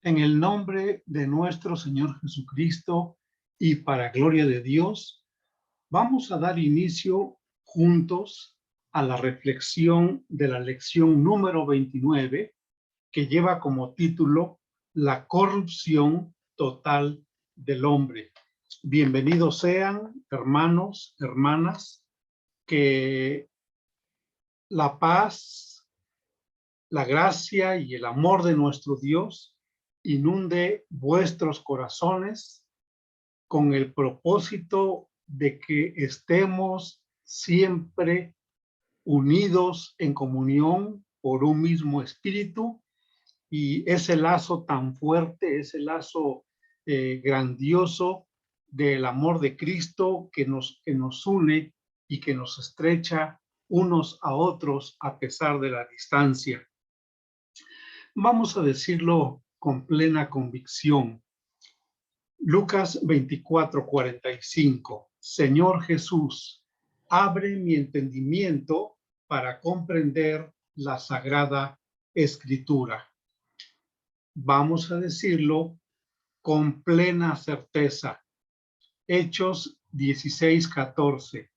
En el nombre de nuestro Señor Jesucristo y para gloria de Dios, vamos a dar inicio juntos a la reflexión de la lección número 29, que lleva como título La corrupción total del hombre. Bienvenidos sean, hermanos, hermanas, que la paz, la gracia y el amor de nuestro Dios inunde vuestros corazones con el propósito de que estemos siempre unidos en comunión por un mismo espíritu, y ese lazo tan fuerte, ese lazo grandioso del amor de Cristo que nos une y que nos estrecha unos a otros a pesar de la distancia. Vamos a decirlo con plena convicción. Lucas 24:45. Señor Jesús, abre mi entendimiento para comprender la Sagrada Escritura. Vamos a decirlo con plena certeza. Hechos 16:14.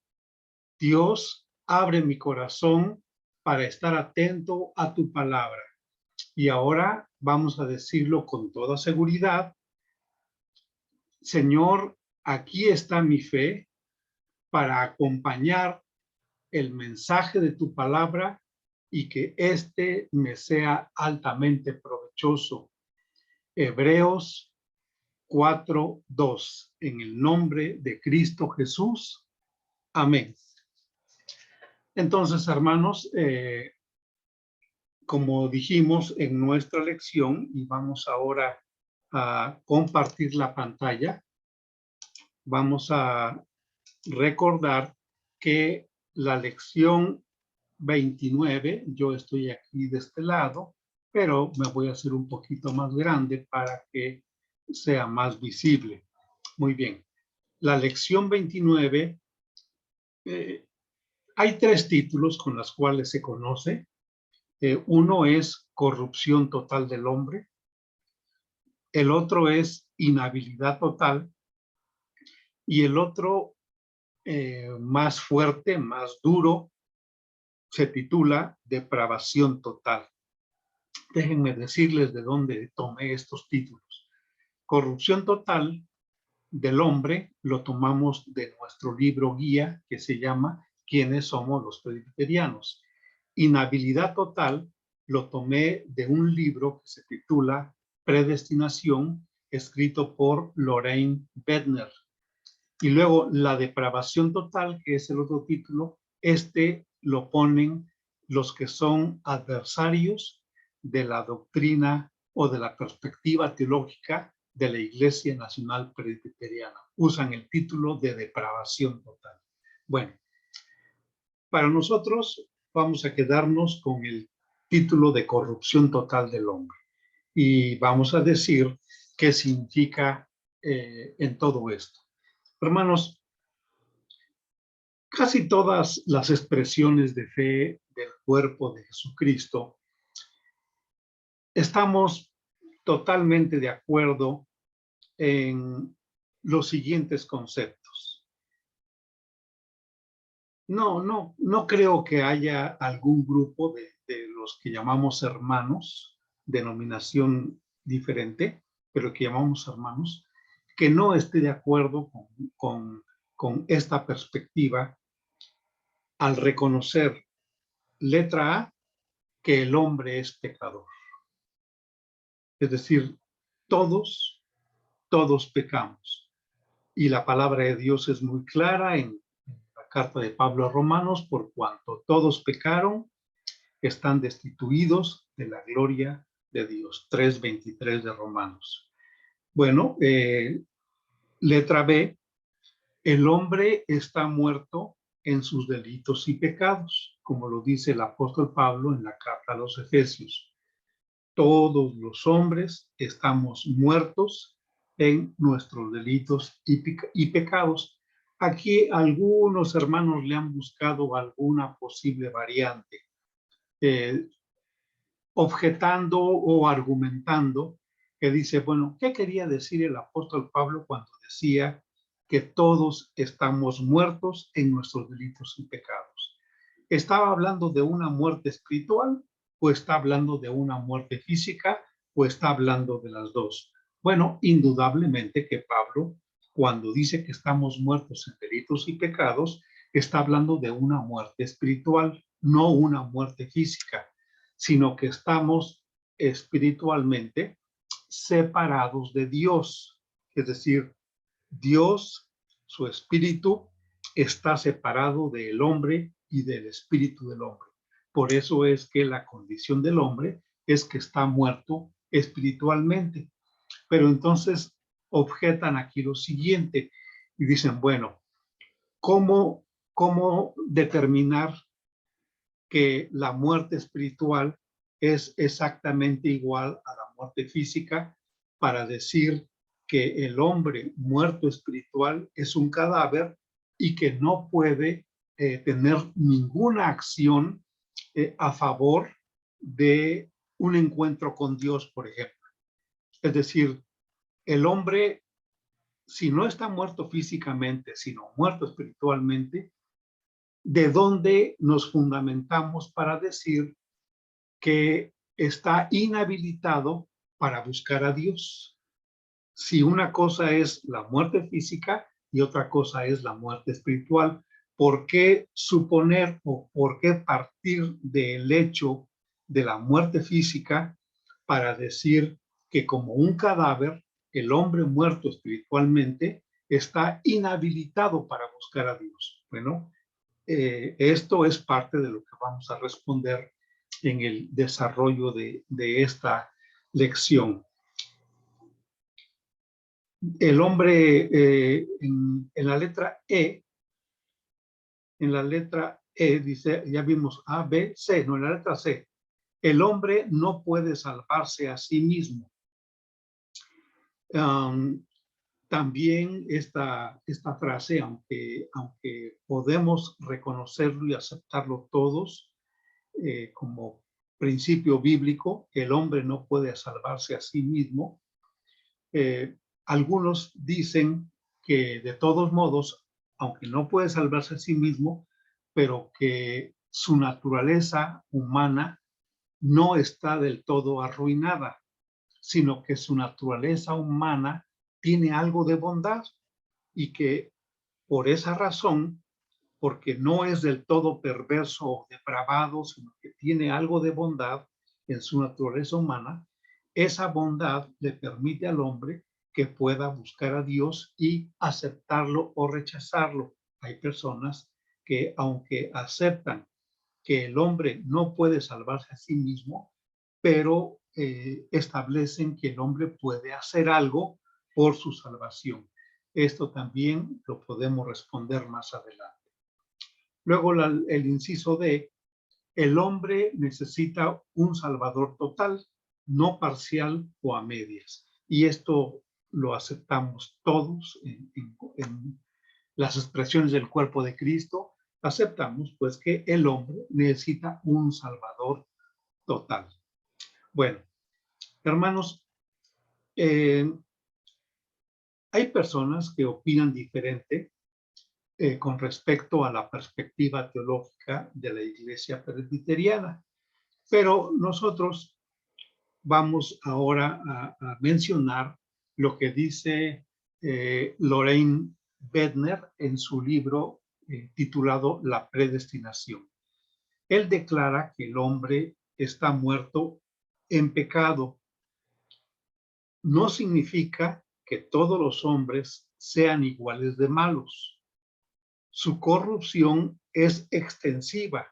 Dios, abre mi corazón para estar atento a tu palabra. Y ahora vamos a decirlo con toda seguridad. Señor, aquí está mi fe para acompañar el mensaje de tu palabra y que éste me sea altamente provechoso. Hebreos 4:2. En el nombre de Cristo Jesús. Amén. Entonces, hermanos, como dijimos en nuestra lección, y vamos ahora a compartir la pantalla, vamos a recordar que la lección 29, yo estoy aquí de este lado, pero me voy a hacer un poquito más grande para que sea más visible. Muy bien. La lección 29, hay tres títulos con los cuales se conoce. Uno es corrupción total del hombre. El otro es inhabilidad total. Y el otro, más fuerte, más duro, se titula depravación total. Déjenme decirles de dónde tomé estos títulos. Corrupción total del hombre lo tomamos de nuestro libro guía que se llama ¿Quiénes somos los presbiterianos? Inhabilidad total lo tomé de un libro que se titula Predestinación, escrito por Lorraine Bedner. Y luego la depravación total, que es el otro título, este lo ponen los que son adversarios de la doctrina o de la perspectiva teológica de la Iglesia Nacional Presbiteriana. Usan el título de depravación total. Bueno, para nosotros vamos a quedarnos con el título de corrupción total del hombre. Y vamos a decir qué significa en todo esto. Hermanos, casi todas las expresiones de fe del cuerpo de Jesucristo estamos totalmente de acuerdo en los siguientes conceptos. No creo que haya algún grupo de los que llamamos hermanos, denominación diferente, pero que llamamos hermanos, que no esté de acuerdo con esta perspectiva al reconocer, letra A, que el hombre es pecador. Es decir, todos pecamos. Y la palabra de Dios es muy clara en la carta de Pablo a Romanos: por cuanto todos pecaron, están destituidos de la gloria de Dios. 3:23 de Romanos. Bueno, letra B, el hombre está muerto en sus delitos y pecados, como lo dice el apóstol Pablo en la carta a los Efesios. Todos los hombres estamos muertos en nuestros delitos y pecados. Aquí algunos hermanos le han buscado alguna posible variante, objetando o argumentando que dice, bueno, ¿qué quería decir el apóstol Pablo cuando decía que todos estamos muertos en nuestros delitos y pecados? ¿Estaba hablando de una muerte espiritual o está hablando de una muerte física o está hablando de las dos? Bueno, indudablemente que Pablo, cuando dice que estamos muertos en delitos y pecados, está hablando de una muerte espiritual, no una muerte física, sino que estamos espiritualmente separados de Dios. Es decir, Dios, su espíritu, está separado del hombre y del espíritu del hombre. Por eso es que la condición del hombre es que está muerto espiritualmente. Pero entonces objetan aquí lo siguiente y dicen, bueno, ¿cómo determinar que la muerte espiritual es exactamente igual a la muerte física para decir que el hombre muerto espiritual es un cadáver y que no puede tener ninguna acción a favor de un encuentro con Dios, por ejemplo? Es decir, el hombre, si no está muerto físicamente, sino muerto espiritualmente, ¿de dónde nos fundamentamos para decir que está inhabilitado para buscar a Dios? Si una cosa es la muerte física y otra cosa es la muerte espiritual, ¿por qué suponer o por qué partir del hecho de la muerte física para decir que como un cadáver, el hombre muerto espiritualmente está inhabilitado para buscar a Dios? Bueno, esto es parte de lo que vamos a responder en el desarrollo de esta lección. El hombre en la letra E, dice, ya vimos A, B, C, no, en la letra C, el hombre no puede salvarse a sí mismo. También esta frase, aunque podemos reconocerlo y aceptarlo todos como principio bíblico, el hombre no puede salvarse a sí mismo. Algunos dicen que de todos modos, aunque no puede salvarse a sí mismo, pero que su naturaleza humana no está del todo arruinada, sino que su naturaleza humana tiene algo de bondad y que por esa razón, porque no es del todo perverso o depravado, sino que tiene algo de bondad en su naturaleza humana, esa bondad le permite al hombre que pueda buscar a Dios y aceptarlo o rechazarlo. Hay personas que, aunque aceptan que el hombre no puede salvarse a sí mismo, pero establecen que el hombre puede hacer algo por su salvación. Esto también lo podemos responder más adelante. Luego el inciso D, el hombre necesita un salvador total, no parcial o a medias. Y esto lo aceptamos todos en las expresiones del cuerpo de Cristo. Aceptamos pues que el hombre necesita un salvador total. Bueno, hermanos, hay personas que opinan diferente con respecto a la perspectiva teológica de la Iglesia Presbiteriana. Pero nosotros vamos ahora a mencionar lo que dice Loraine Bedner en su libro titulado La predestinación. Él declara que el hombre está muerto en pecado. No significa que todos los hombres sean iguales de malos. Su corrupción es extensiva,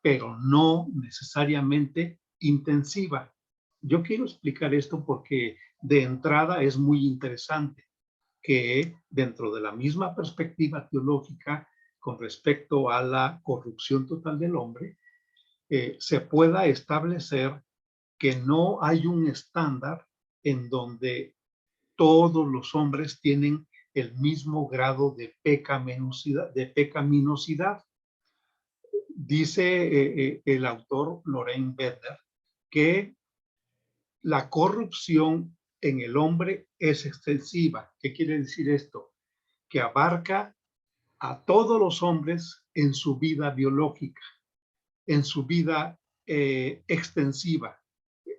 pero no necesariamente intensiva. Yo quiero explicar esto porque de entrada es muy interesante que dentro de la misma perspectiva teológica con respecto a la corrupción total del hombre, se pueda establecer que no hay un estándar en donde todos los hombres tienen el mismo grado de pecaminosidad. Dice el autor Loraine Bedner que la corrupción en el hombre es extensiva. ¿Qué quiere decir esto? Que abarca a todos los hombres en su vida biológica, en su vida extensiva.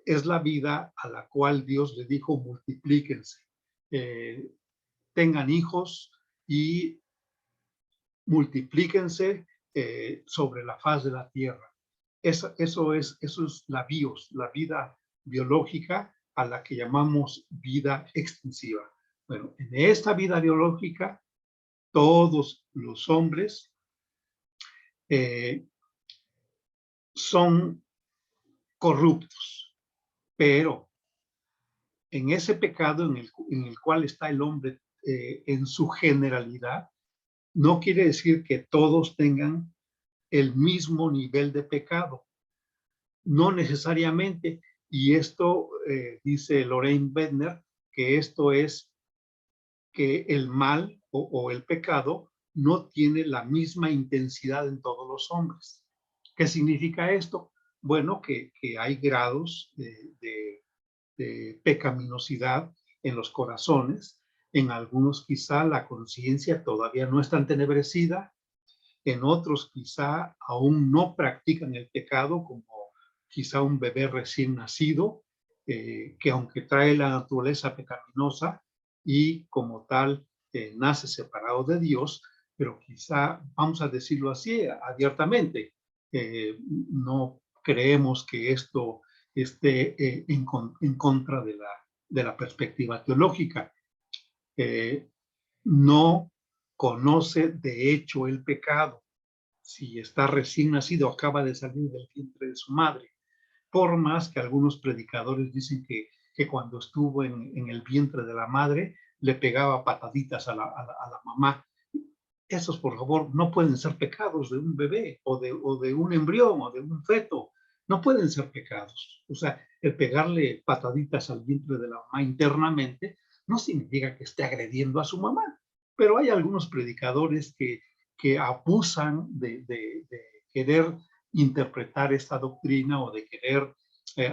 Es la vida a la cual Dios le dijo multiplíquense, eh, tengan hijos y multiplíquense sobre la faz de la tierra. Eso es la bios, la vida biológica a la que llamamos vida extensiva. Bueno, en esta vida biológica, todos los hombres son corruptos, pero en ese pecado en el cual está el hombre en su generalidad, no quiere decir que todos tengan el mismo nivel de pecado. No necesariamente, y esto dice Lorraine Bedner, que esto es que el mal o el pecado no tiene la misma intensidad en todos los hombres. ¿Qué significa esto? Bueno, que hay grados de pecaminosidad en los corazones. En algunos quizá la conciencia todavía no es tan tenebrecida, en otros quizá aún no practican el pecado, como quizá un bebé recién nacido, que aunque trae la naturaleza pecaminosa y como tal nace separado de Dios, pero quizá, vamos a decirlo así abiertamente, no creemos que esto esté en contra de la perspectiva teológica. No conoce de hecho el pecado. Si está recién nacido, acaba de salir del vientre de su madre. Por más que algunos predicadores dicen que cuando estuvo en el vientre de la madre, le pegaba pataditas a la mamá. Esos, por favor, no pueden ser pecados de un bebé o de un embrión o de un feto. No pueden ser pecados. O sea, el pegarle pataditas al vientre de la mamá internamente no significa que esté agrediendo a su mamá. Pero hay algunos predicadores que abusan de querer interpretar esta doctrina o de querer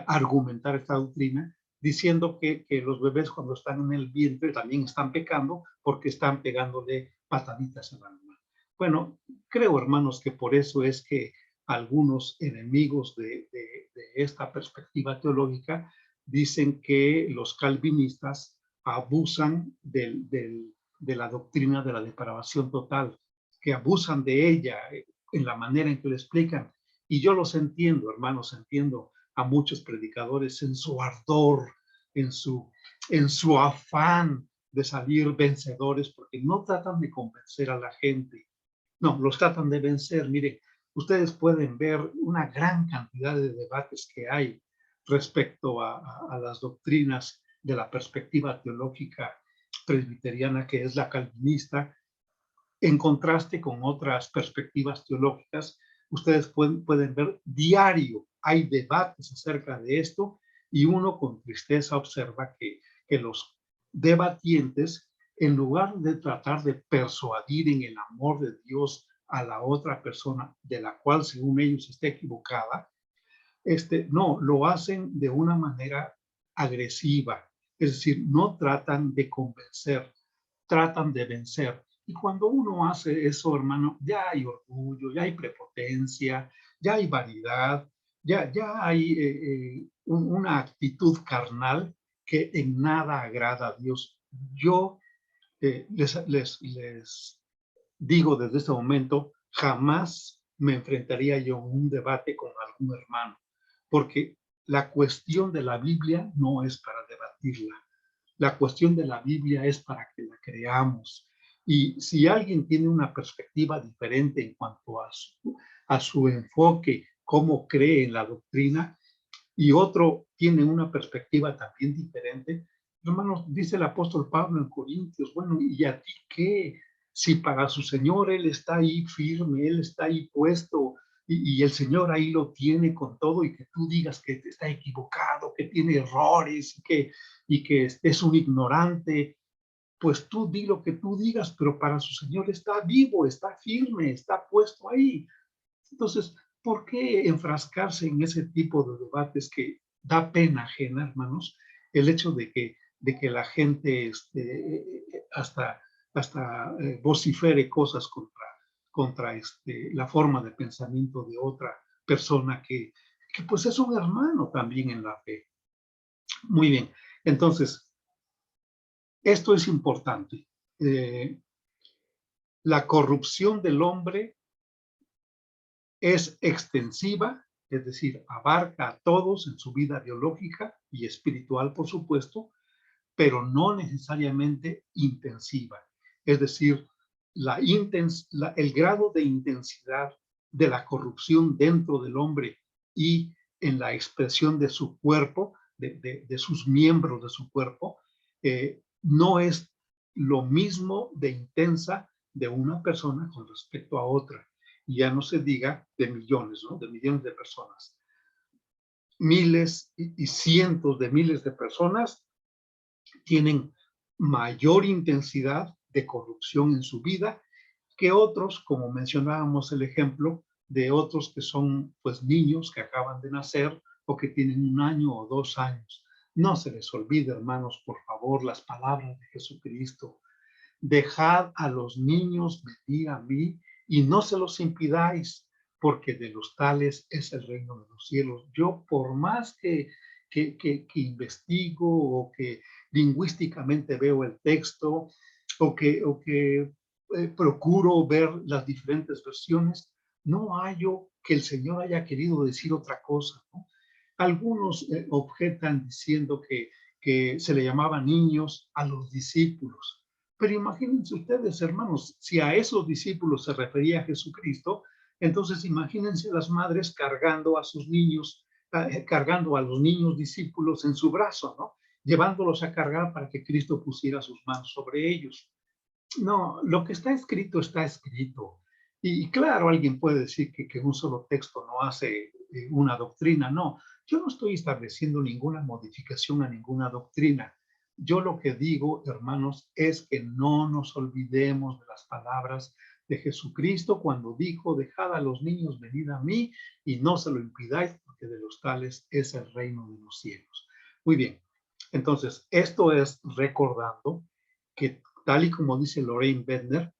argumentar esta doctrina diciendo que los bebés cuando están en el vientre también están pecando porque están pegándole pataditas a la mamá. Bueno, creo, hermanos, que por eso es que algunos enemigos de esta perspectiva teológica dicen que los calvinistas abusan de la doctrina de la depravación total, que abusan de ella en la manera en que lo explican. Y yo los entiendo, hermanos, entiendo a muchos predicadores en su ardor, en su afán de salir vencedores, porque no tratan de convencer a la gente, no, los tratan de vencer. Mire, ustedes pueden ver una gran cantidad de debates que hay respecto a las doctrinas de la perspectiva teológica presbiteriana, que es la calvinista, en contraste con otras perspectivas teológicas. Ustedes pueden ver diario, hay debates acerca de esto y uno con tristeza observa que los debatientes, en lugar de tratar de persuadir en el amor de Dios a la otra persona de la cual según ellos esté equivocada, no, lo hacen de una manera agresiva. Es decir, no tratan de convencer, tratan de vencer. Y cuando uno hace eso, hermano, ya hay orgullo, ya hay prepotencia, ya hay vanidad, ya hay una actitud carnal que en nada agrada a Dios. Yo les digo desde este momento, jamás me enfrentaría yo a un debate con algún hermano, porque la cuestión de la Biblia no es para debatirla. La cuestión de la Biblia es para que la creamos. Y si alguien tiene una perspectiva diferente en cuanto a su enfoque, cómo cree en la doctrina, y otro tiene una perspectiva también diferente, hermanos, dice el apóstol Pablo en Corintios, bueno, ¿y a ti qué? Si para su Señor Él está ahí firme, Él está ahí puesto, y el Señor ahí lo tiene con todo, y que tú digas que está equivocado, que tiene errores, y que es un ignorante, pues tú di lo que tú digas, pero para su Señor está vivo, está firme, está puesto ahí. Entonces, ¿por qué enfrascarse en ese tipo de debates que da pena ajena, hermanos? El hecho de que la gente hasta vocifere cosas contra la forma de pensamiento de otra persona que pues es un hermano también en la fe. Muy bien, entonces, esto es importante. La corrupción del hombre es extensiva, es decir, abarca a todos en su vida biológica y espiritual, por supuesto, pero no necesariamente intensiva. Es decir, el grado de intensidad de la corrupción dentro del hombre y en la expresión de su cuerpo, de sus miembros de su cuerpo, no es lo mismo de intensa de una persona con respecto a otra. Y ya no se diga de millones, ¿no? De millones de personas. Miles y cientos de miles de personas tienen mayor intensidad de corrupción en su vida que otros, como mencionábamos el ejemplo de otros que son pues niños que acaban de nacer o que tienen 1 año o 2 años. No se les olvide, hermanos, por favor, las palabras de Jesucristo. Dejad a los niños venir a mí y no se los impidáis, porque de los tales es el reino de los cielos. Yo, por más que investigo o que lingüísticamente veo el texto o que procuro ver las diferentes versiones, no hallo que el Señor haya querido decir otra cosa, ¿no? Algunos objetan diciendo que se le llamaba niños a los discípulos. Pero imagínense ustedes, hermanos, si a esos discípulos se refería Jesucristo, entonces imagínense las madres cargando a sus niños, cargando a los niños discípulos en su brazo, ¿no? Llevándolos a cargar para que Cristo pusiera sus manos sobre ellos. No, lo que está escrito está escrito. Y claro, alguien puede decir que un solo texto no hace una doctrina. No, yo no estoy estableciendo ninguna modificación a ninguna doctrina. Yo lo que digo, hermanos, es que no nos olvidemos de las palabras de Jesucristo cuando dijo, dejad a los niños venid a mí y no se lo impidáis, porque de los tales es el reino de los cielos. Muy bien, entonces, esto es recordando que tal y como dice Lorraine Bedner,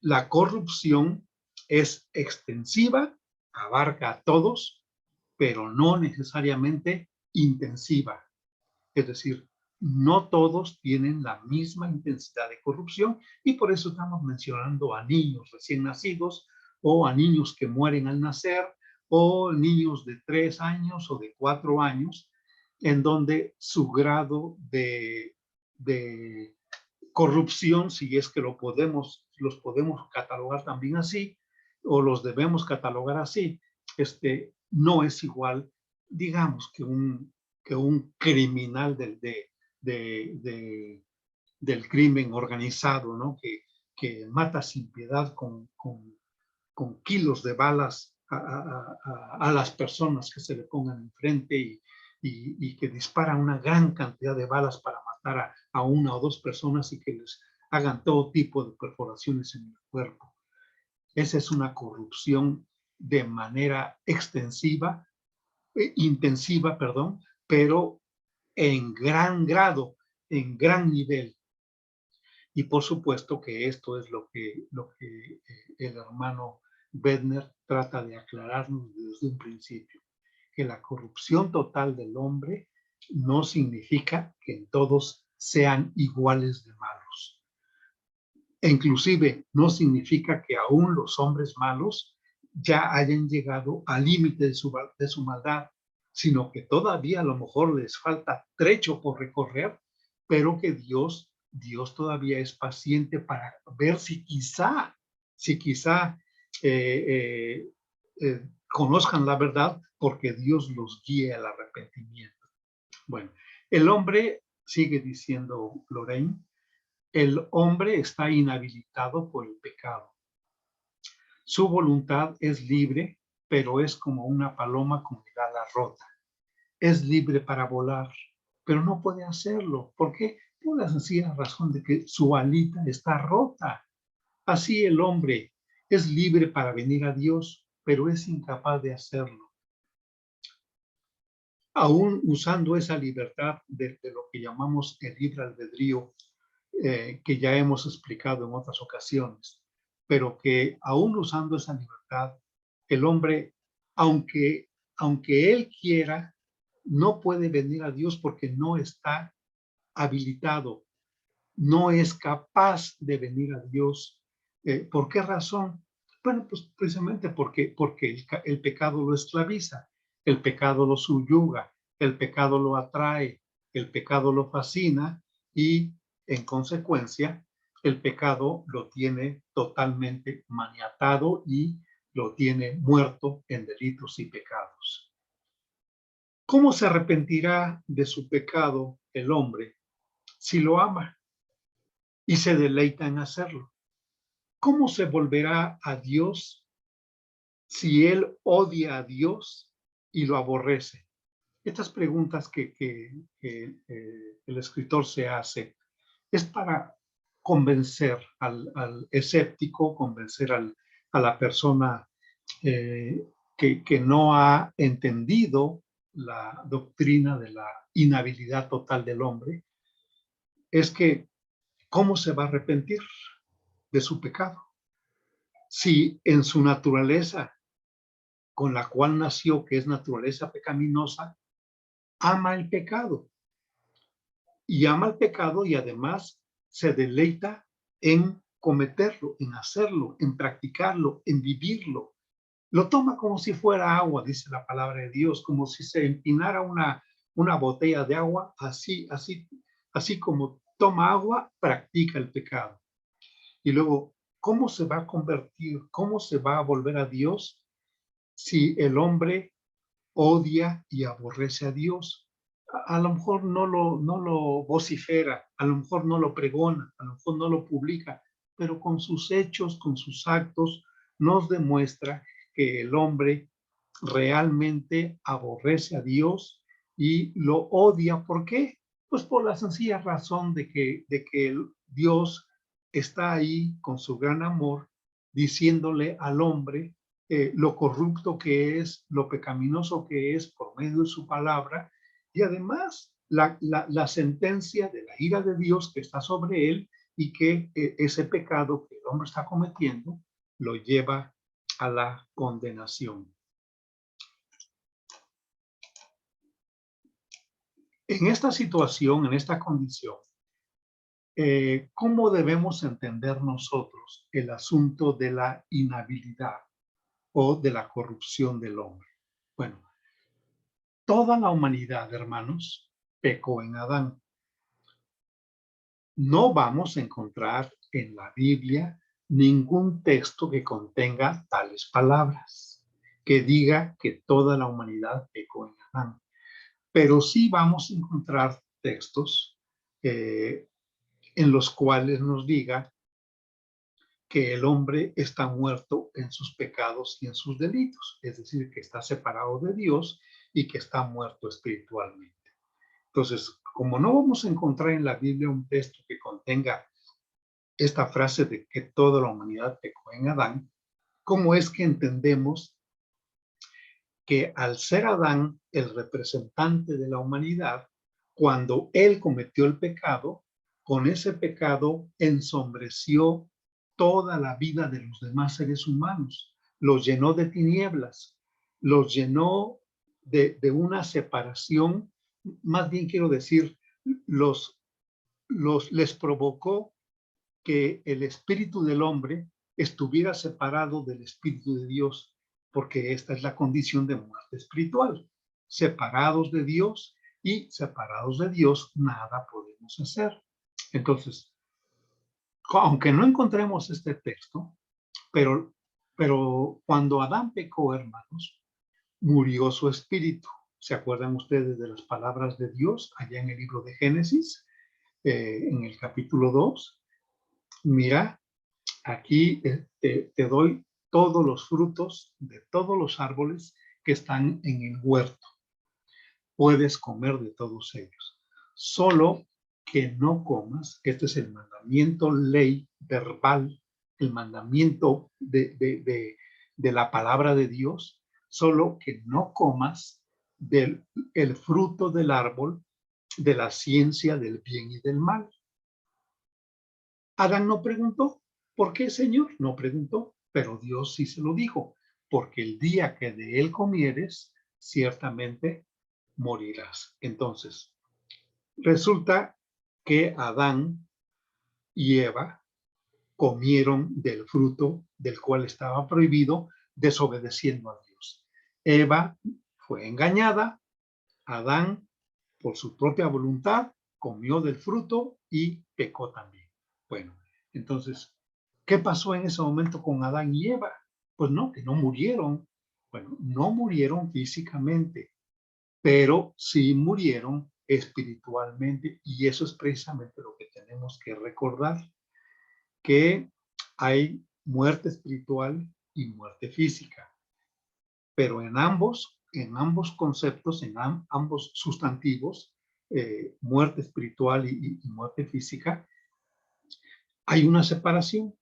la corrupción es extensiva, abarca a todos, pero no necesariamente intensiva. Es decir, no todos tienen la misma intensidad de corrupción y por eso estamos mencionando a niños recién nacidos o a niños que mueren al nacer o niños de 3 años o de 4 años, en donde su grado de corrupción, si es que los podemos catalogar también así, o los debemos catalogar así, no es igual, digamos, que un criminal del crimen organizado, ¿no? Que mata sin piedad con kilos de balas a las personas que se le pongan enfrente y que dispara una gran cantidad de balas para matar a 1 o 2 personas y que les hagan todo tipo de perforaciones en el cuerpo. Esa es una corrupción de manera intensiva, perdón, pero en gran grado, en gran nivel. Y por supuesto que esto es lo que el hermano Bedner trata de aclararnos desde un principio, que la corrupción total del hombre no significa que todos sean iguales de malos. E inclusive no significa que aún los hombres malos ya hayan llegado al límite de su maldad, sino que todavía a lo mejor les falta trecho por recorrer, pero que Dios todavía es paciente para ver si quizá conozcan la verdad, porque Dios los guíe al arrepentimiento. Bueno, el hombre, sigue diciendo Lorraine, el hombre está inhabilitado por el pecado. Su voluntad es libre, pero es como una paloma con el ala rota. Es libre para volar, pero no puede hacerlo. ¿Por qué? Por la sencilla razón de que su alita está rota. Así el hombre es libre para venir a Dios, pero es incapaz de hacerlo. aún usando esa libertad de lo que llamamos el libre albedrío, que ya hemos explicado en otras ocasiones, pero que aún usando esa libertad, el hombre, aunque, aunque él quiera, no puede venir a Dios porque no está habilitado, no es capaz de venir a Dios. ¿Por qué razón? Bueno, pues precisamente porque el pecado lo esclaviza, el pecado lo subyuga, el pecado lo atrae, el pecado lo fascina y en consecuencia el pecado lo tiene totalmente maniatado y lo tiene muerto en delitos y pecados. ¿Cómo se arrepentirá de su pecado el hombre si lo ama y se deleita en hacerlo? ¿Cómo se volverá a Dios si él odia a Dios y lo aborrece? Estas preguntas que el escritor se hace es para convencer al escéptico, convencer a la persona que no ha entendido la doctrina de la inhabilidad total del hombre, es que ¿cómo se va a arrepentir de su pecado? Si en su naturaleza con la cual nació, que es naturaleza pecaminosa, ama el pecado y ama el pecado y además se deleita en cometerlo, en hacerlo, en practicarlo, en vivirlo. Lo toma como si fuera agua, dice la palabra de Dios, como si se empinara una botella de agua, así como toma agua, practica el pecado. Y luego, ¿cómo se va a convertir? ¿Cómo se va a volver a Dios si el hombre odia y aborrece a Dios? A lo mejor no lo vocifera, a lo mejor no lo pregona, a lo mejor no lo publica, pero con sus hechos, con sus actos, nos demuestra que el hombre realmente aborrece a Dios y lo odia. ¿Por qué? Pues por la sencilla razón de que Dios está ahí con su gran amor diciéndole al hombre lo corrupto que es, lo pecaminoso que es por medio de su palabra y además la sentencia de la ira de Dios que está sobre él y que ese pecado que el hombre está cometiendo lo lleva a la condenación. En esta situación, en esta condición, ¿cómo debemos entender nosotros el asunto de la inhabilidad o de la corrupción del hombre? Bueno, toda la humanidad, hermanos, pecó en Adán. No vamos a encontrar en la Biblia ningún texto que contenga tales palabras, que diga que toda la humanidad pecó en Adán. Pero sí vamos a encontrar textos en los cuales nos diga que el hombre está muerto en sus pecados y en sus delitos, es decir, que está separado de Dios y que está muerto espiritualmente. Entonces, como no vamos a encontrar en la Biblia un texto que contenga esta frase de que toda la humanidad pecó en Adán, ¿cómo es que entendemos que al ser Adán el representante de la humanidad, cuando él cometió el pecado, con ese pecado ensombreció toda la vida de los demás seres humanos, los llenó de tinieblas, los llenó de una separación, más bien quiero decir, les provocó que el espíritu del hombre estuviera separado del espíritu de Dios, porque esta es la condición de muerte espiritual. Separados de Dios y separados de Dios nada podemos hacer. Entonces, aunque no encontremos este texto, pero cuando Adán pecó, hermanos, murió su espíritu. ¿Se acuerdan ustedes de las palabras de Dios allá en el libro de Génesis, en el capítulo 2? Mira, aquí te doy todos los frutos de todos los árboles que están en el huerto. Puedes comer de todos ellos. Solo que no comas, este es el mandamiento, ley verbal, el mandamiento de la palabra de Dios, solo que no comas del el fruto del árbol de la ciencia del bien y del mal. Adán no preguntó, ¿por qué, Señor? No preguntó, pero Dios sí se lo dijo, porque el día que de él comieres, ciertamente morirás. Entonces, resulta que Adán y Eva comieron del fruto del cual estaba prohibido, desobedeciendo a Dios. Eva fue engañada, Adán, por su propia voluntad, comió del fruto y pecó también. Bueno, entonces, ¿qué pasó en ese momento con Adán y Eva? Pues no, que no murieron. Bueno, no murieron físicamente, pero sí murieron espiritualmente, y eso es precisamente lo que tenemos que recordar, que hay muerte espiritual y muerte física, pero en ambos conceptos, en ambos sustantivos, muerte espiritual y muerte física, hay una separación.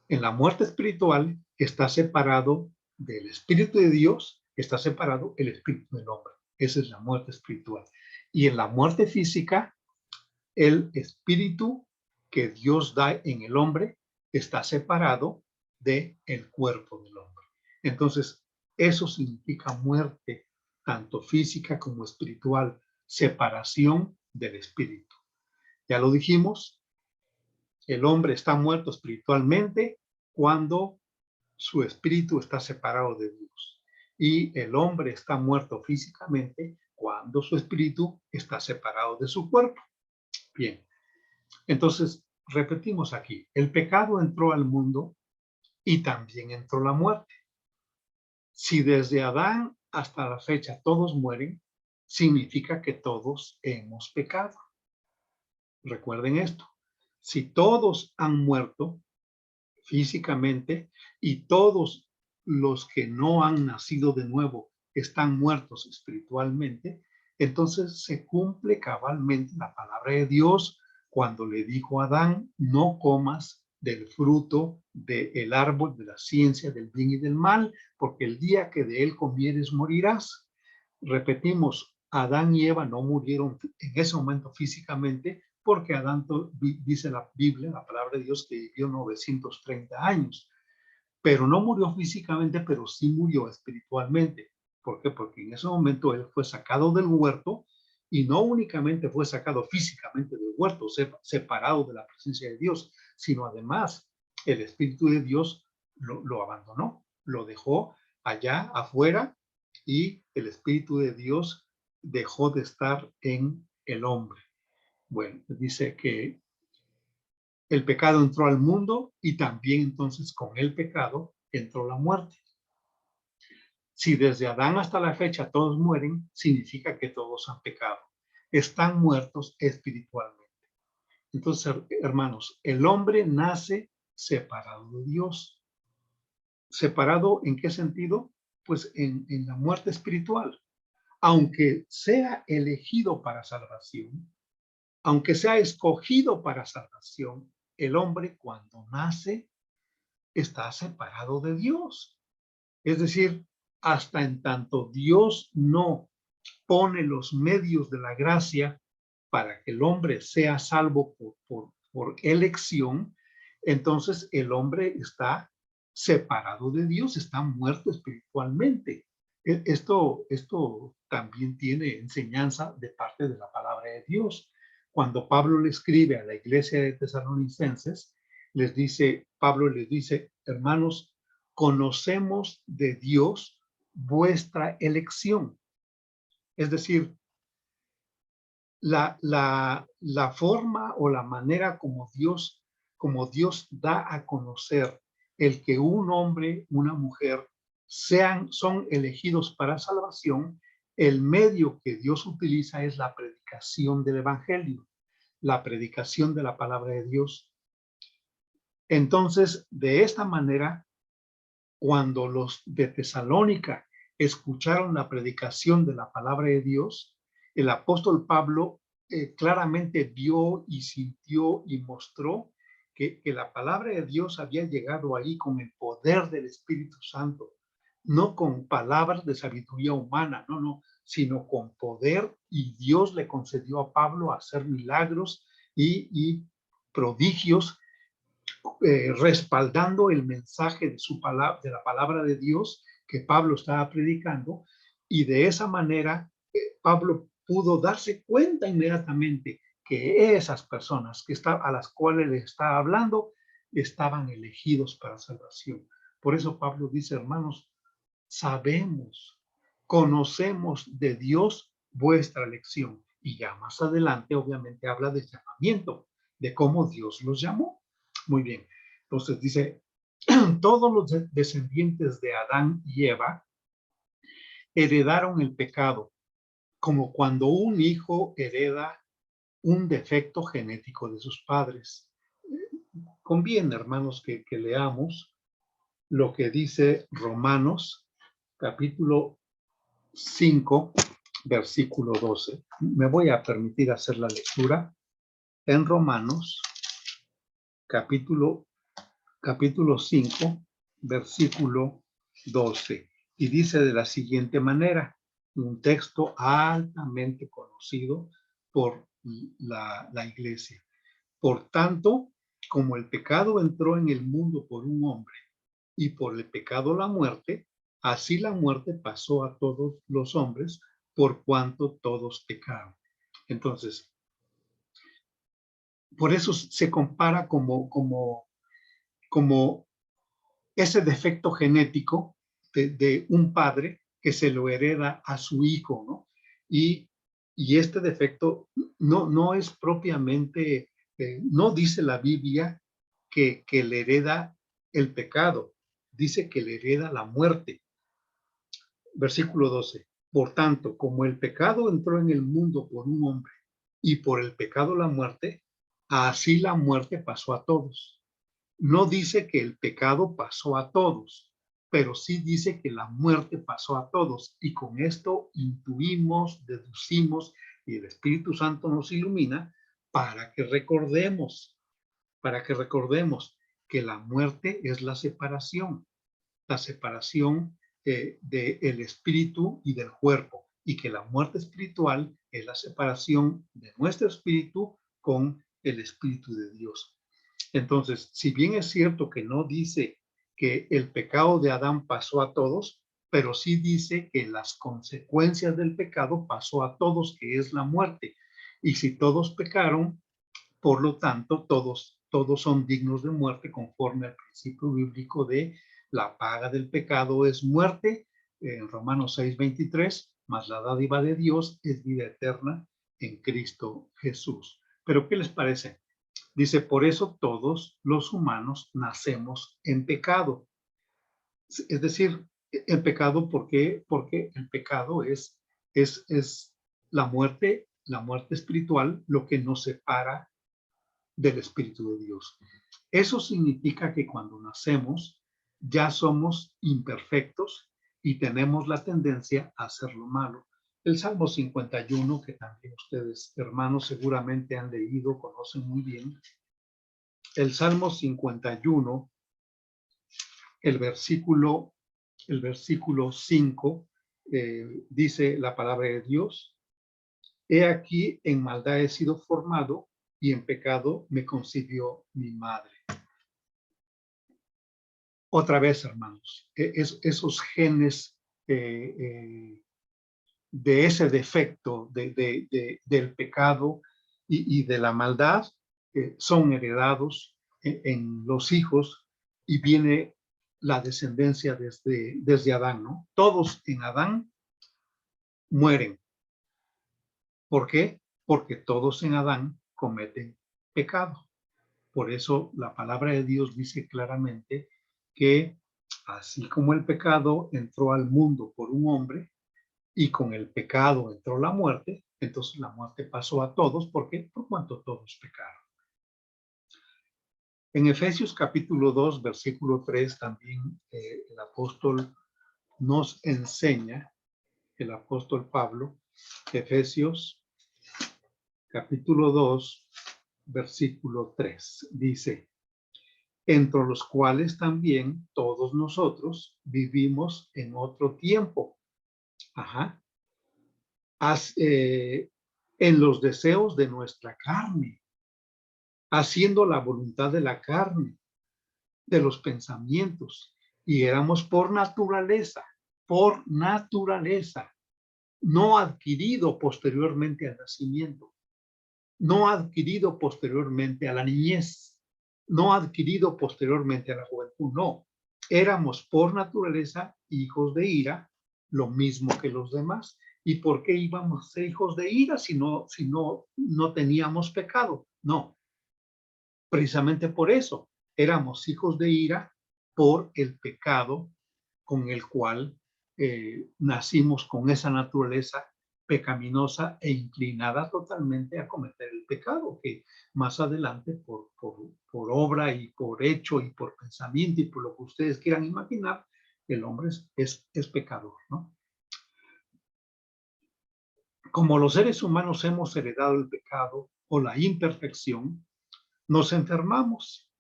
En la muerte espiritual está separado del Espíritu de Dios, está separado el Espíritu del hombre. Esa es la muerte espiritual. Y en la muerte física, el Espíritu que Dios da en el hombre está separado del cuerpo del hombre. Entonces, eso significa muerte, tanto física como espiritual, separación del Espíritu. Ya lo dijimos, el hombre está muerto espiritualmente cuando su espíritu está separado de Dios. Y el hombre está muerto físicamente cuando su espíritu está separado de su cuerpo. Bien, entonces repetimos aquí, el pecado entró al mundo y también entró la muerte. Si desde Adán hasta la fecha todos mueren, significa que todos hemos pecado. Recuerden esto, si todos han muerto físicamente y todos los que no han nacido de nuevo están muertos espiritualmente, entonces se cumple cabalmente la palabra de Dios cuando le dijo a Adán, no comas del fruto del árbol de la ciencia del bien y del mal, porque el día que de él comieres morirás. Repetimos, Adán y Eva no murieron en ese momento físicamente, porque Adán, dice la Biblia, la palabra de Dios, que vivió 930 años, pero no murió físicamente, pero sí murió espiritualmente. ¿Por qué? Porque en ese momento él fue sacado del huerto, y no únicamente fue sacado físicamente del huerto, separado de la presencia de Dios, sino además el Espíritu de Dios lo abandonó, lo dejó allá afuera, y el Espíritu de Dios dejó de estar en el hombre. Bueno, dice que el pecado entró al mundo y también entonces con el pecado entró la muerte. Si desde Adán hasta la fecha todos mueren, significa que todos han pecado. Están muertos espiritualmente. Entonces, hermanos, el hombre nace separado de Dios. ¿Separado en qué sentido? Pues en la muerte espiritual. Aunque sea elegido para salvación, aunque sea escogido para salvación, el hombre cuando nace está separado de Dios. Es decir, hasta en tanto Dios no pone los medios de la gracia para que el hombre sea salvo por elección, entonces el hombre está separado de Dios, está muerto espiritualmente. Esto también tiene enseñanza de parte de la palabra de Dios. Cuando Pablo le escribe a la iglesia de Tesalonicenses, Pablo les dice, hermanos, conocemos de Dios vuestra elección. Es decir, la forma o la manera como Dios da a conocer el que un hombre, una mujer son elegidos para salvación, el medio que Dios utiliza es la predicación del evangelio, la predicación de la palabra de Dios. Entonces, de esta manera, cuando los de Tesalónica escucharon la predicación de la palabra de Dios, el apóstol Pablo claramente vio y sintió y mostró que la palabra de Dios había llegado ahí con el poder del Espíritu Santo, no con palabras de sabiduría humana, no, sino con poder, y Dios le concedió a Pablo hacer milagros y prodigios, respaldando el mensaje de su palabra, de la palabra de Dios que Pablo estaba predicando, y de esa manera Pablo pudo darse cuenta inmediatamente que esas personas a las cuales le estaba hablando estaban elegidos para salvación. Por eso Pablo dice, hermanos, sabemos, conocemos de Dios vuestra elección. Y ya más adelante, obviamente, habla del llamamiento, de cómo Dios los llamó. Muy bien. Entonces dice, todos los descendientes de Adán y Eva heredaron el pecado, como cuando un hijo hereda un defecto genético de sus padres. Conviene, hermanos, que leamos lo que dice Romanos, capítulo 5, versículo 12. Me voy a permitir hacer la lectura en Romanos, capítulo 5, versículo 12. Y dice de la siguiente manera, un texto altamente conocido por la iglesia. Por tanto, como el pecado entró en el mundo por un hombre y por el pecado la muerte, así la muerte pasó a todos los hombres por cuanto todos pecaron. Entonces, por eso se compara como ese defecto genético de un padre que se lo hereda a su hijo, ¿no? Y este defecto no es propiamente, no dice la Biblia que le hereda el pecado, dice que le hereda la muerte. Versículo 12. Por tanto, como el pecado entró en el mundo por un hombre y por el pecado la muerte, así la muerte pasó a todos. No dice que el pecado pasó a todos, pero sí dice que la muerte pasó a todos. Y con esto intuimos, deducimos, y el Espíritu Santo nos ilumina para que recordemos que la muerte es la separación del espíritu y del cuerpo, y que la muerte espiritual es la separación de nuestro espíritu con el Espíritu de Dios. Entonces, si bien es cierto que no dice que el pecado de Adán pasó a todos, pero sí dice que las consecuencias del pecado pasó a todos, que es la muerte. Y si todos pecaron, por lo tanto, todos son dignos de muerte conforme al principio bíblico de la paga del pecado es muerte, en Romanos 6:23, mas la dádiva de Dios es vida eterna en Cristo Jesús. Pero, ¿qué les parece? Dice, por eso todos los humanos nacemos en pecado. Es decir, el pecado, ¿por qué? Porque el pecado es la muerte espiritual, lo que nos separa del Espíritu de Dios. Eso significa que cuando nacemos ya somos imperfectos y tenemos la tendencia a hacer lo malo. El Salmo 51, que también ustedes, hermanos, seguramente han leído, conocen muy bien. El Salmo 51, el versículo 5, dice la palabra de Dios: He aquí, en maldad he sido formado, y en pecado me concibió mi madre. Otra vez, hermanos, esos genes de ese defecto del pecado y de la maldad son heredados en los hijos, y viene la descendencia desde Adán, ¿no? Todos en Adán mueren. ¿Por qué? Porque todos en Adán cometen pecado. Por eso la palabra de Dios dice claramente que así como el pecado entró al mundo por un hombre y con el pecado entró la muerte, entonces la muerte pasó a todos. ¿Por qué? Por cuanto todos pecaron. En Efesios capítulo 2, versículo 3, también el apóstol nos enseña, el apóstol Pablo, Efesios capítulo 2, versículo 3, dice: entre los cuales también todos nosotros vivimos en otro tiempo. Ajá. en los deseos de nuestra carne, haciendo la voluntad de la carne, de los pensamientos, y éramos por naturaleza, no adquirido posteriormente al nacimiento, no adquirido posteriormente a la niñez, no adquirido posteriormente a la juventud, no. Éramos por naturaleza hijos de ira, lo mismo que los demás. ¿Y por qué íbamos a ser hijos de ira si no teníamos pecado? No, precisamente por eso éramos hijos de ira por el pecado con el cual nacimos, con esa naturaleza pecaminosa e inclinada totalmente a cometer el pecado, que más adelante por obra y por hecho y por pensamiento y por lo que ustedes quieran imaginar, el hombre es pecador, ¿no? Como los seres humanos hemos heredado el pecado o la imperfección, nos enfermamos,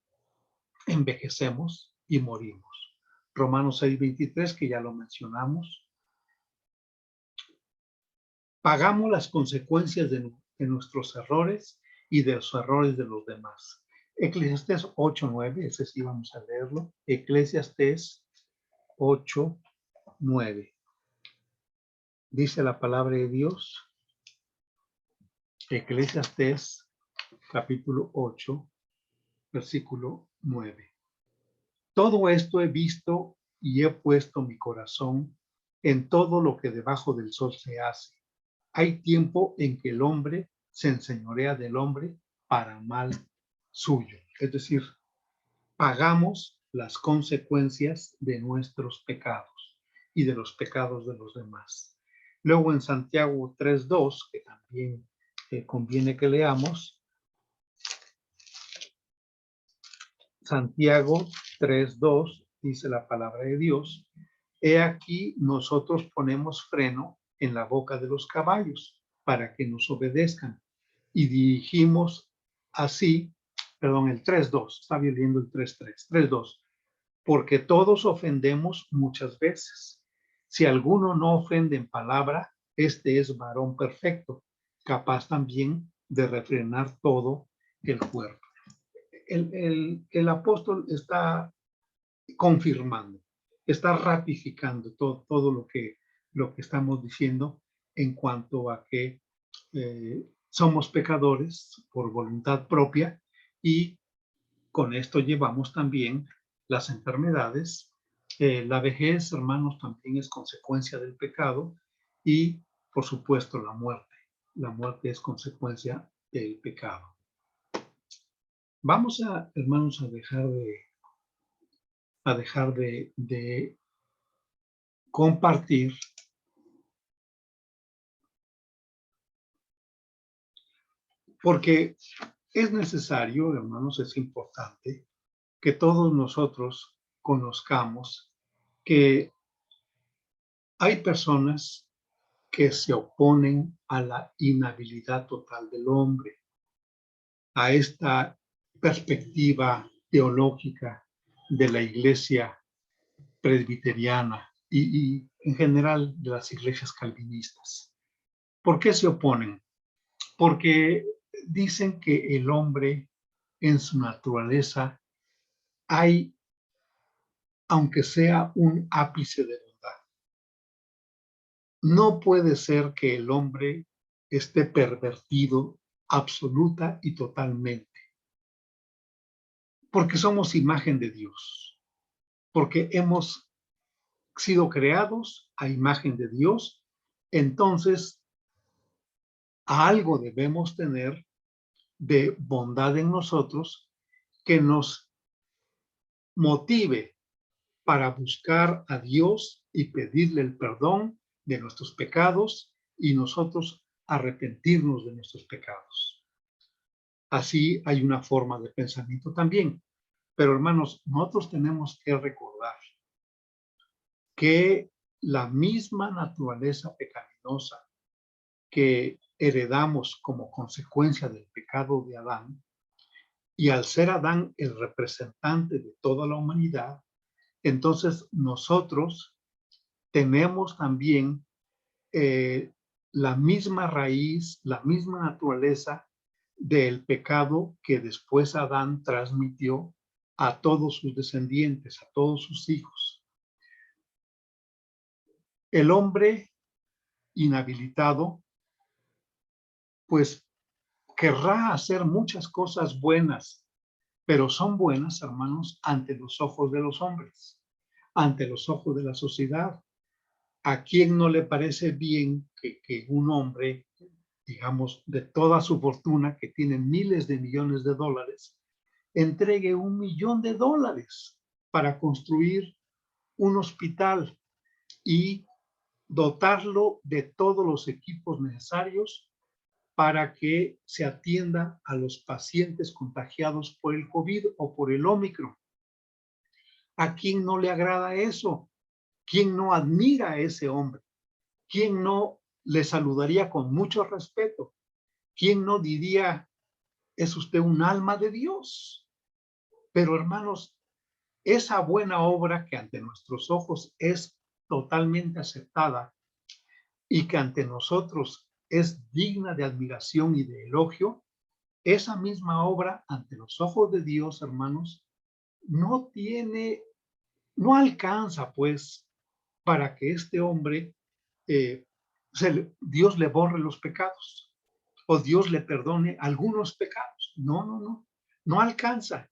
envejecemos y morimos. Romanos 6:23, que ya lo mencionamos. Pagamos las consecuencias de nuestros errores y de los errores de los demás. Eclesiastés 8:9, ese sí vamos a leerlo. Eclesiastés 8:9. Dice la palabra de Dios. Eclesiastés capítulo 8, versículo 9. Todo esto he visto y he puesto mi corazón en todo lo que debajo del sol se hace. Hay tiempo en que el hombre se enseñorea del hombre para mal suyo. Es decir, pagamos las consecuencias de nuestros pecados y de los pecados de los demás. Luego en Santiago 3:2, que también conviene que leamos, Santiago 3:2 dice la palabra de Dios: he aquí nosotros ponemos freno en la boca de los caballos para que nos obedezcan y dirigimos así, perdón, el 3:2, está viendo el 3:2, porque todos ofendemos muchas veces. Si alguno no ofende en palabra, este es varón perfecto, capaz también de refrenar todo el cuerpo. El apóstol está confirmando, está ratificando todo lo que estamos diciendo en cuanto a que somos pecadores por voluntad propia y con esto llevamos también las enfermedades. La vejez, hermanos, también es consecuencia del pecado y, por supuesto, la muerte. La muerte es consecuencia del pecado. Vamos a, hermanos, a dejar de compartir porque es necesario, hermanos, es importante que todos nosotros conozcamos que hay personas que se oponen a la inhabilidad total del hombre, a esta perspectiva teológica de la iglesia presbiteriana y en general de las iglesias calvinistas. ¿Por qué se oponen? Porque dicen que el hombre en su naturaleza hay, aunque sea un ápice de bondad. No puede ser que el hombre esté pervertido absoluta y totalmente, porque somos imagen de Dios, porque hemos sido creados a imagen de Dios, entonces algo debemos tener de bondad en nosotros que nos motive para buscar a Dios y pedirle el perdón de nuestros pecados y nosotros arrepentirnos de nuestros pecados. Así hay una forma de pensamiento también. Pero hermanos, nosotros tenemos que recordar que la misma naturaleza pecaminosa que heredamos como consecuencia del pecado de Adán, y al ser Adán el representante de toda la humanidad, entonces nosotros tenemos también la misma raíz, la misma naturaleza del pecado que después Adán transmitió a todos sus descendientes, a todos sus hijos. El hombre inhabilitado, pues querrá hacer muchas cosas buenas, pero son buenas, hermanos, ante los ojos de los hombres, ante los ojos de la sociedad. ¿A quién no le parece bien que un hombre, digamos, de toda su fortuna, que tiene miles de millones de dólares, entregue $1.000.000 para construir un hospital y dotarlo de todos los equipos necesarios para que se atienda a los pacientes contagiados por el COVID o por el Ómicron? ¿A quién no le agrada eso? ¿Quién no admira a ese hombre? ¿Quién no le saludaría con mucho respeto? ¿Quién no diría, es usted un alma de Dios? Pero hermanos, esa buena obra que ante nuestros ojos es totalmente aceptada y que ante nosotros es digna de admiración y de elogio, esa misma obra ante los ojos de Dios, hermanos, no alcanza pues para que este hombre, Dios le borre los pecados o Dios le perdone algunos pecados. No alcanza.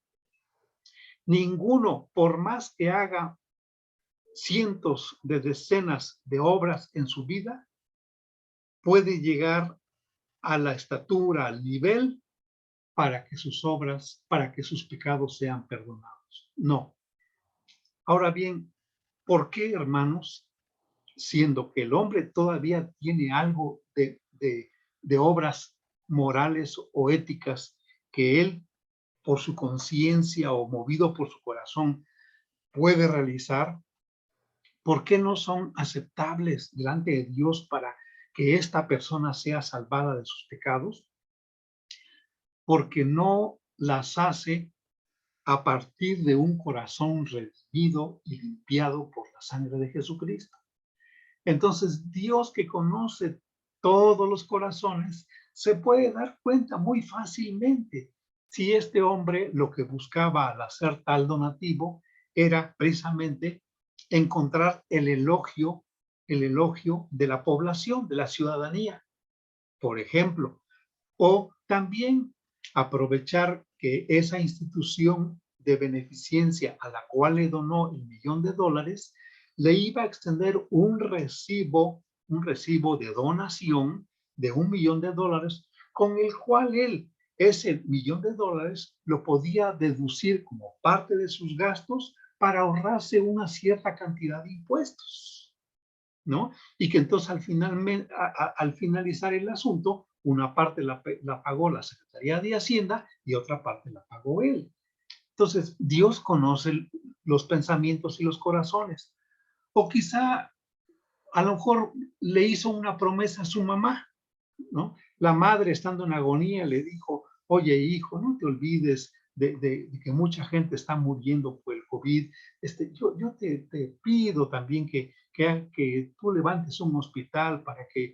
Ninguno, por más que haga cientos de decenas de obras en su vida, puede llegar a la estatura, al nivel para que sus obras, para que sus pecados sean perdonados. No. Ahora bien, ¿por qué, hermanos, siendo que el hombre todavía tiene algo de obras morales o éticas que él, por su conciencia o movido por su corazón, puede realizar? ¿Por qué no son aceptables delante de Dios para que esta persona sea salvada de sus pecados? Porque no las hace a partir de un corazón redimido y limpiado por la sangre de Jesucristo. Entonces, Dios, que conoce todos los corazones, se puede dar cuenta muy fácilmente si este hombre lo que buscaba al hacer tal donativo era precisamente encontrar el elogio de la población, de la ciudadanía, por ejemplo, o también aprovechar que esa institución de beneficencia a la cual le donó $1.000.000 le iba a extender un recibo de donación de $1.000.000, con el cual él ese $1.000.000 lo podía deducir como parte de sus gastos para ahorrarse una cierta cantidad de impuestos, ¿no? Y que entonces al finalizar el asunto, una parte la pagó la Secretaría de Hacienda y otra parte la pagó él. Entonces, Dios conoce los pensamientos y los corazones. O quizá, a lo mejor, le hizo una promesa a su mamá, ¿no? La madre, estando en agonía, le dijo, oye, hijo, no te olvides de que mucha gente está muriendo por el COVID. Yo te pido también que tú levantes un hospital para que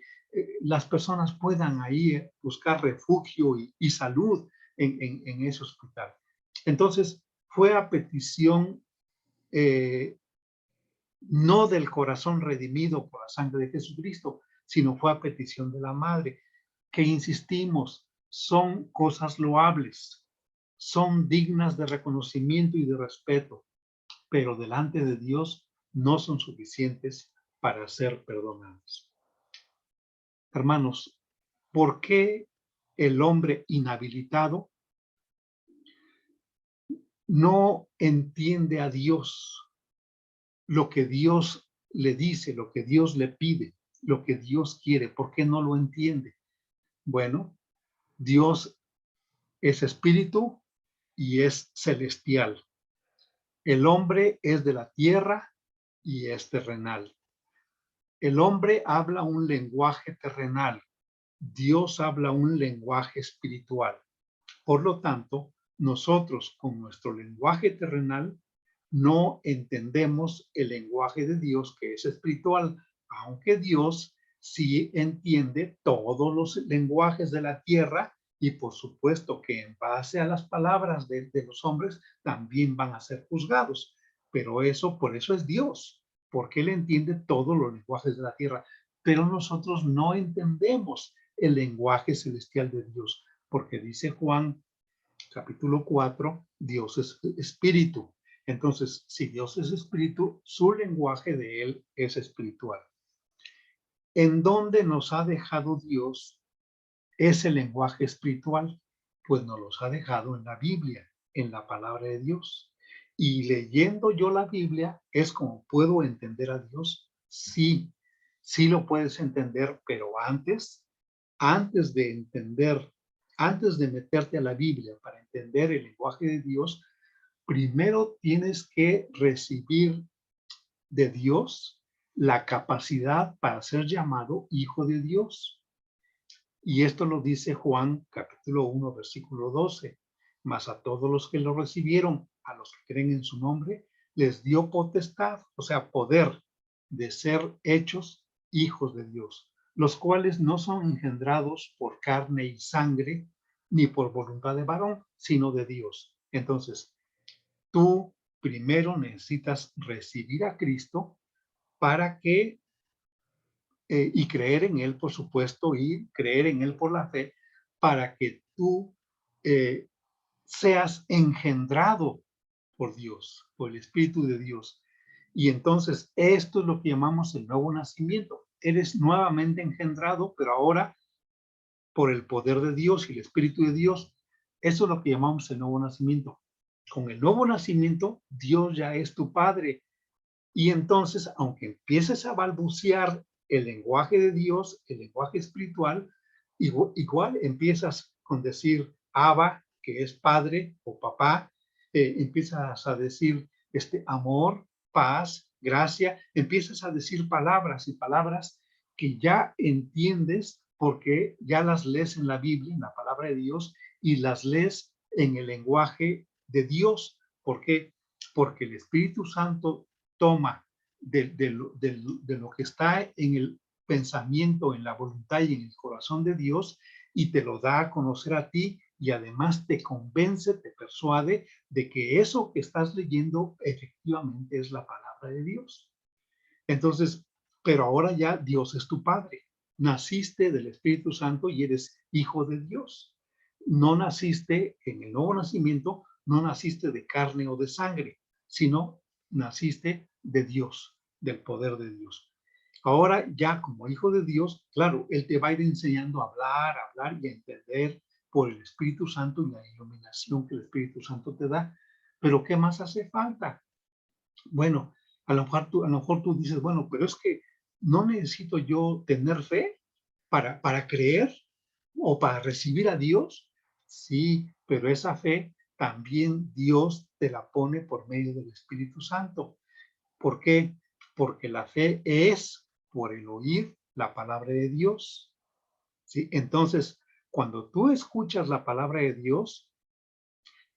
las personas puedan ahí buscar refugio y salud en ese hospital. Entonces, fue a petición no del corazón redimido por la sangre de Jesucristo, sino fue a petición de la madre, que insistimos, son cosas loables, son dignas de reconocimiento y de respeto, pero delante de Dios no son suficientes para ser perdonados. Hermanos, ¿por qué el hombre inhabilitado no entiende a Dios, lo que Dios le dice, lo que Dios le pide, lo que Dios quiere? ¿Por qué no lo entiende? Bueno, Dios es espíritu y es celestial. El hombre es de la tierra y es terrenal. El hombre habla un lenguaje terrenal. Dios habla un lenguaje espiritual. Por lo tanto, nosotros con nuestro lenguaje terrenal no entendemos el lenguaje de Dios, que es espiritual, aunque Dios sí entiende todos los lenguajes de la tierra y por supuesto que en base a las palabras de los hombres también van a ser juzgados. Pero eso, por eso es Dios, porque Él entiende todos los lenguajes de la tierra. Pero nosotros no entendemos el lenguaje celestial de Dios, porque dice Juan capítulo 4, Dios es espíritu. Entonces, si Dios es espíritu, su lenguaje de Él es espiritual. ¿En dónde nos ha dejado Dios ese lenguaje espiritual? Pues nos los ha dejado en la Biblia, en la palabra de Dios. Y leyendo yo la Biblia, ¿es como puedo entender a Dios? Sí, sí lo puedes entender, pero antes de entender, antes de meterte a la Biblia para entender el lenguaje de Dios, primero tienes que recibir de Dios la capacidad para ser llamado hijo de Dios. Y esto lo dice Juan capítulo 1, versículo 12. Mas a todos los que lo recibieron, a los que creen en su nombre, les dio potestad, o sea, poder de ser hechos hijos de Dios, los cuales no son engendrados por carne y sangre, ni por voluntad de varón, sino de Dios. Entonces, tú primero necesitas recibir a Cristo para que y creer en Él, por supuesto, y creer en Él por la fe, para que tú eh, seas engendrado por Dios, por el Espíritu de Dios. Y entonces esto es lo que llamamos el nuevo nacimiento. Eres nuevamente engendrado, pero ahora por el poder de Dios y el Espíritu de Dios. Eso es lo que llamamos el nuevo nacimiento. Con el nuevo nacimiento, Dios ya es tu Padre. Y entonces, aunque empieces a balbucear el lenguaje de Dios, el lenguaje espiritual, igual empiezas con decir Abba, que es padre o papá, empiezas a decir amor, paz, gracia, empiezas a decir palabras y palabras que ya entiendes porque ya las lees en la Biblia, en la palabra de Dios, y las lees en el lenguaje de Dios. ¿Por qué? Porque el Espíritu Santo toma de lo que está en el pensamiento, en la voluntad y en el corazón de Dios y te lo da a conocer a ti y además te convence, te persuade de que eso que estás leyendo efectivamente es la palabra de Dios. Entonces, pero ahora ya Dios es tu Padre. Naciste del Espíritu Santo y eres hijo de Dios. No naciste en el nuevo nacimiento, no naciste de carne o de sangre, sino naciste de Dios, del poder de Dios. Ahora ya como hijo de Dios, claro, Él te va a ir enseñando a hablar y a entender por el Espíritu Santo y la iluminación que el Espíritu Santo te da. Pero ¿qué más hace falta? Bueno, a lo mejor tú dices, bueno, pero es que no necesito yo tener fe para creer o para recibir a Dios. Sí, pero esa fe también Dios te la pone por medio del Espíritu Santo. ¿Por qué? Porque la fe es por el oír la palabra de Dios. ¿Sí? Entonces, cuando tú escuchas la palabra de Dios,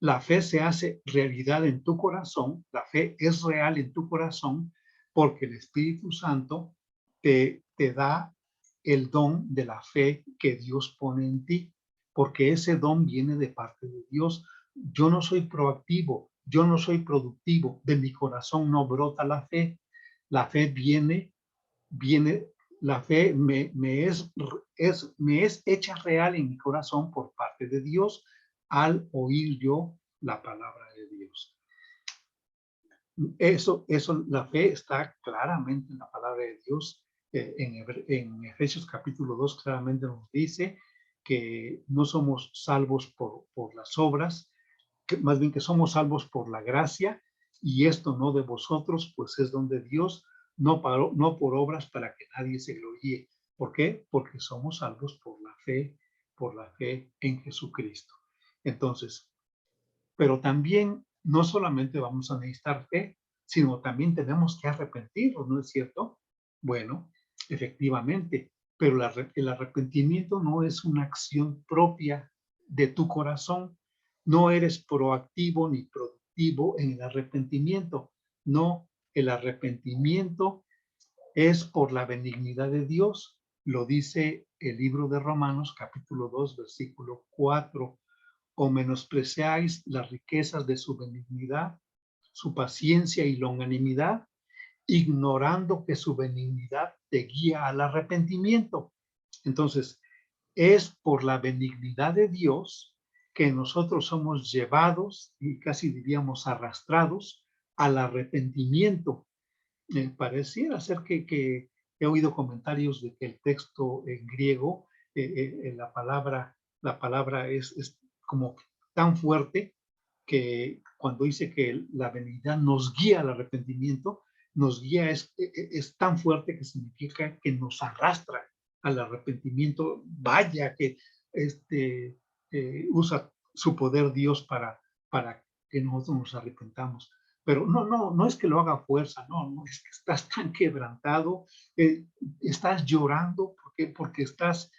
la fe se hace realidad en tu corazón, la fe es real en tu corazón porque el Espíritu Santo te da el don de la fe que Dios pone en ti, porque ese don viene de parte de Dios. Yo no soy proactivo, yo no soy productivo, de mi corazón no brota la fe. La fe viene, la fe me es hecha real en mi corazón por parte de Dios al oír yo la palabra de Dios. La fe está claramente en la palabra de Dios. En Efesios capítulo 2 claramente nos dice que no somos salvos por las obras, que más bien que somos salvos por la gracia, y esto no de vosotros, pues es don de Dios, no por obras para que nadie se gloríe. ¿Por qué? Porque somos salvos por la fe en Jesucristo. Entonces, pero también no solamente vamos a necesitar fe, sino también tenemos que arrepentirnos, ¿no es cierto? Bueno, efectivamente, pero el arrepentimiento no es una acción propia de tu corazón. No eres proactivo ni productivo en el arrepentimiento. No, el arrepentimiento es por la benignidad de Dios. Lo dice el libro de Romanos, capítulo 2, versículo 4. O menospreciáis las riquezas de su benignidad, su paciencia y longanimidad, ignorando que su benignidad te guía al arrepentimiento. Entonces, es por la benignidad de Dios que nosotros somos llevados y casi diríamos arrastrados al arrepentimiento. Pareciera ser que he oído comentarios de que el texto en griego, la palabra es como tan fuerte que cuando dice que la benignidad nos guía al arrepentimiento, nos guía es tan fuerte que significa que nos arrastra al arrepentimiento. Vaya que usa su poder Dios para que nosotros nos arrepentamos. Pero no es que lo haga fuerza, no, es que estás tan quebrantado, estás llorando porque estás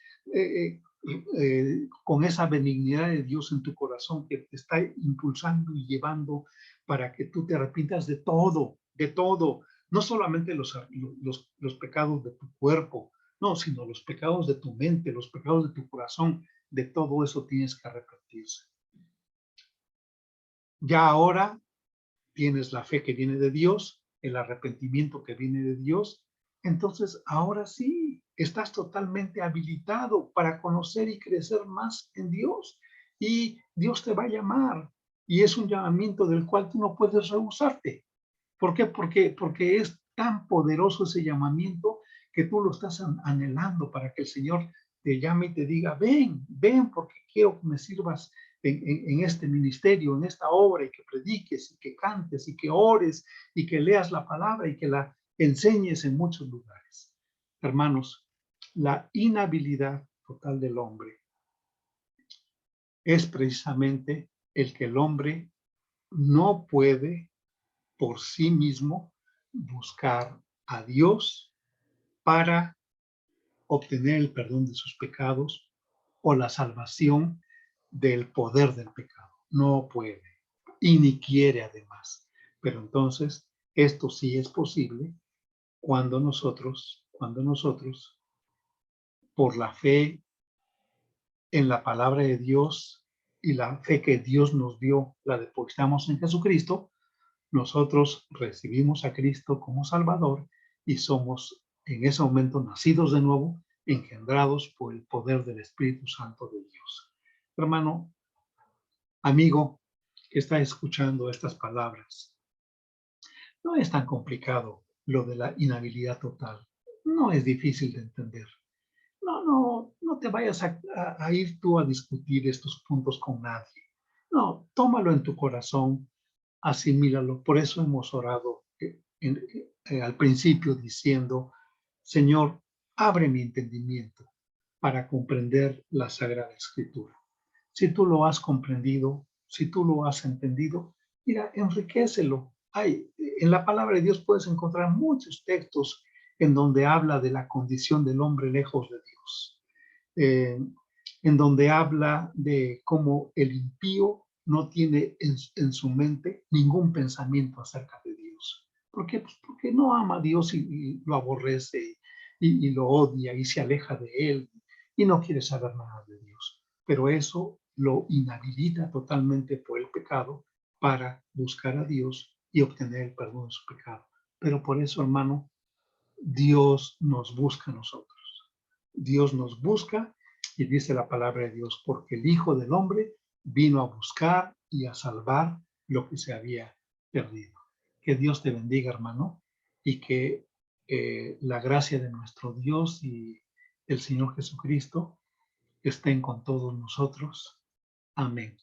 con esa benignidad de Dios en tu corazón que te está impulsando y llevando para que tú te arrepientas de todo, no solamente los pecados de tu cuerpo, no, sino los pecados de tu mente, los pecados de tu corazón, de todo eso tienes que arrepentirse. Ya ahora tienes la fe que viene de Dios, el arrepentimiento que viene de Dios, entonces ahora sí, estás totalmente habilitado para conocer y crecer más en Dios. Y Dios te va a llamar. Y es un llamamiento del cual tú no puedes rehusarte. ¿Por qué? Porque es tan poderoso ese llamamiento que tú lo estás anhelando para que el Señor te llame y te diga, ven porque quiero que me sirvas en este ministerio, en esta obra, y que prediques, y que cantes, y que ores, y que leas la palabra, y que la enseñes en muchos lugares. Hermanos, la inhabilidad total del hombre es precisamente el que el hombre no puede por sí mismo buscar a Dios para obtener el perdón de sus pecados o la salvación del poder del pecado. No puede y ni quiere además. Pero entonces esto sí es posible cuando nosotros, por la fe en la palabra de Dios y la fe que Dios nos dio, la depositamos en Jesucristo, nosotros recibimos a Cristo como Salvador y somos en ese momento nacidos de nuevo, engendrados por el poder del Espíritu Santo de Dios. Hermano, amigo que está escuchando estas palabras, no es tan complicado lo de la inhabilidad total. No es difícil de entender. No te vayas a ir tú a discutir estos puntos con nadie. No, tómalo en tu corazón, asimílalo. Por eso hemos orado al principio diciendo, Señor, abre mi entendimiento para comprender la Sagrada Escritura. Si tú lo has comprendido, si tú lo has entendido, mira, enriquécelo. En la palabra de Dios puedes encontrar muchos textos en donde habla de la condición del hombre lejos de Dios, en donde habla de cómo el impío no tiene en su mente ningún pensamiento acerca de Dios. ¿Por qué? Pues porque no ama a Dios y lo aborrece y lo odia y se aleja de él y no quiere saber nada de Dios. Pero eso lo inhabilita totalmente por el pecado para buscar a Dios y obtener el perdón de su pecado. Pero por eso, hermano, Dios nos busca a nosotros. Dios nos busca y dice la palabra de Dios, porque el Hijo del Hombre vino a buscar y a salvar lo que se había perdido. Que Dios te bendiga, hermano, y que la gracia de nuestro Dios y el Señor Jesucristo estén con todos nosotros. Amén.